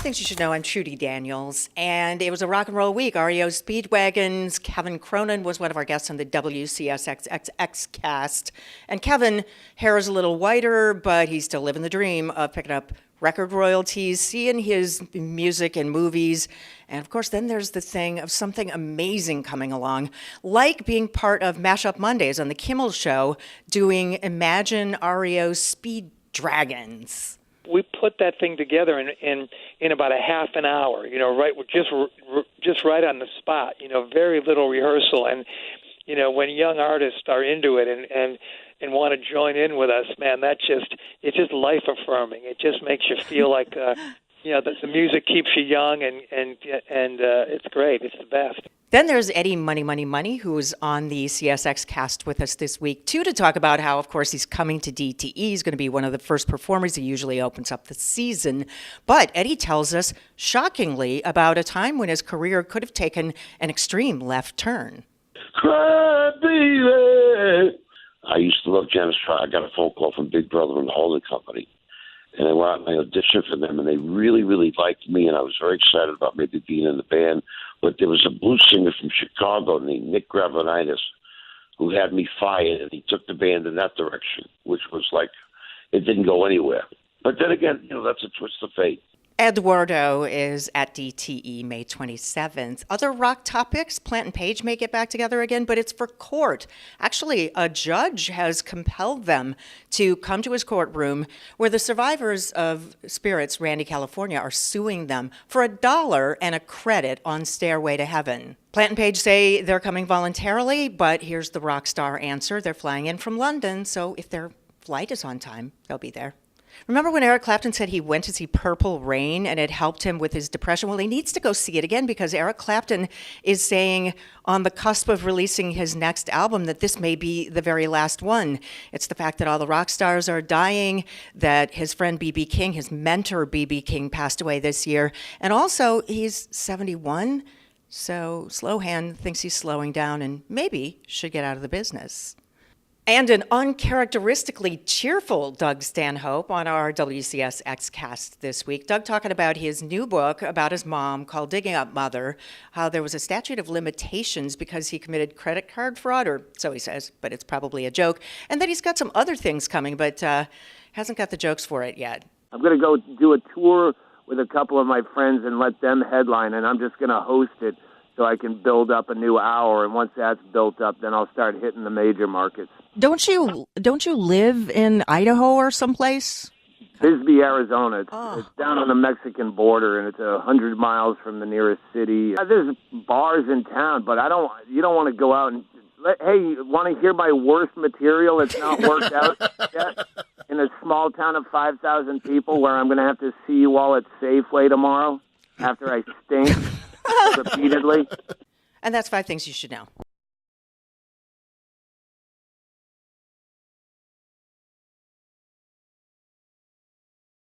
Things You Should Know. I'm Trudi Daniels, and it was a rock and roll week. REO Speedwagon's Kevin Cronin was one of our guests on the WCSXX cast. And Kevin, hair is a little whiter, but he's still living the dream of picking up record royalties, seeing his music in movies. And of course, then there's the thing of something amazing coming along, like being part of Mashup Mondays on the KIMMEL show, doing Imagine REO Speed Dragons. We put that thing together in about a half an hour, right, just right on the spot, very little rehearsal. And, when young artists are into it and want to join in with us, man, it's just life affirming. It just makes you feel like, that the music keeps you young and it's great. It's the best. Then there's Eddie Money, who's on the CSX cast with us this week, too, to talk about how, of course, he's coming to DTE. He's going to be one of the first performers. He usually opens up the season. But Eddie tells us, shockingly, about a time when his career could have taken an extreme left turn. Cry, baby. I used to love Janis Joplin. I got a phone call from Big Brother and the holding company. And I went out and I auditioned for them, and they really, really liked me, and I was very excited about maybe being in the band. But there was a blues singer from Chicago named Nick Gravenitis who had me fired, and he took the band in that direction, which was like, it didn't go anywhere. But then again, that's a twist of fate. Eduardo is at DTE May 27th. Other rock topics, Plant and Page may get back together again, but it's for court. Actually, a judge has compelled them to come to his courtroom where the survivors of Spirits, Randy, California, are suing them for $1 and a credit on Stairway to Heaven. Plant and Page say they're coming voluntarily, but here's the rock star answer. They're flying in from London, so if their flight is on time, they'll be there. Remember when Eric Clapton said he went to see Purple Rain and it helped him with his depression? Well, he needs to go see it again because Eric Clapton is saying on the cusp of releasing his next album that this may be the very last one. It's the fact that all the rock stars are dying, that his friend B.B. King, his mentor B.B. King, passed away this year. And also, he's 71, so Slowhand thinks he's slowing down and maybe should get out of the business. And an uncharacteristically cheerful Doug Stanhope on our WCSX cast this week. Doug talking about his new book about his mom called Digging Up Mother, how there was a statute of limitations because he committed credit card fraud, or so he says, but it's probably a joke. And then he's got some other things coming, but hasn't got the jokes for it yet. I'm going to go do a tour with a couple of my friends and let them headline, and I'm just going to host it so I can build up a new hour. And once that's built up, then I'll start hitting the major markets. Don't you live in Idaho or someplace? Bisbee, Arizona. It's down on the Mexican border, and it's 100 miles from the nearest city. There's bars in town, but you don't want to go out and, hey, you want to hear my worst material that's not worked out yet? In a small town of 5,000 people where I'm going to have to see you all at Safeway tomorrow after I stink repeatedly. And that's 5 Things You Should Know.